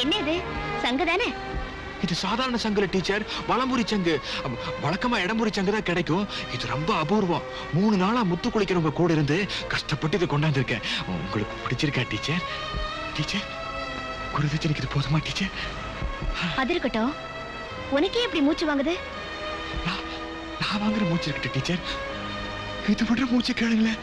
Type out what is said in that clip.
என்ன இது சங்கு தானே? இது சாதாரண சங்குல டீச்சர், வலம்புரி சங்கு. வழக்கமா இடம்புரி சங்கு தான் கிடைக்கும். இது ரொம்ப அபூர்வம். 3 நாளா முத்து குளிக்கிறவங்க கூட இருந்து கஷ்டப்பட்டு இதை கொண்டாந்துருக்கேன். உங்களுக்கு பிடிச்சிருக்கா டீச்சர்? டீச்சர், குருதட்சணைக்கு இது போதுமா டீச்சர்? அது இருக்கட்டும், உனக்கே எப்படி மூச்சு வாங்குது? நான் வாங்குற மூச்சு இருக்கட்டும் டீச்சர். இது விடுற மூச்சு கேளுங்களேன்.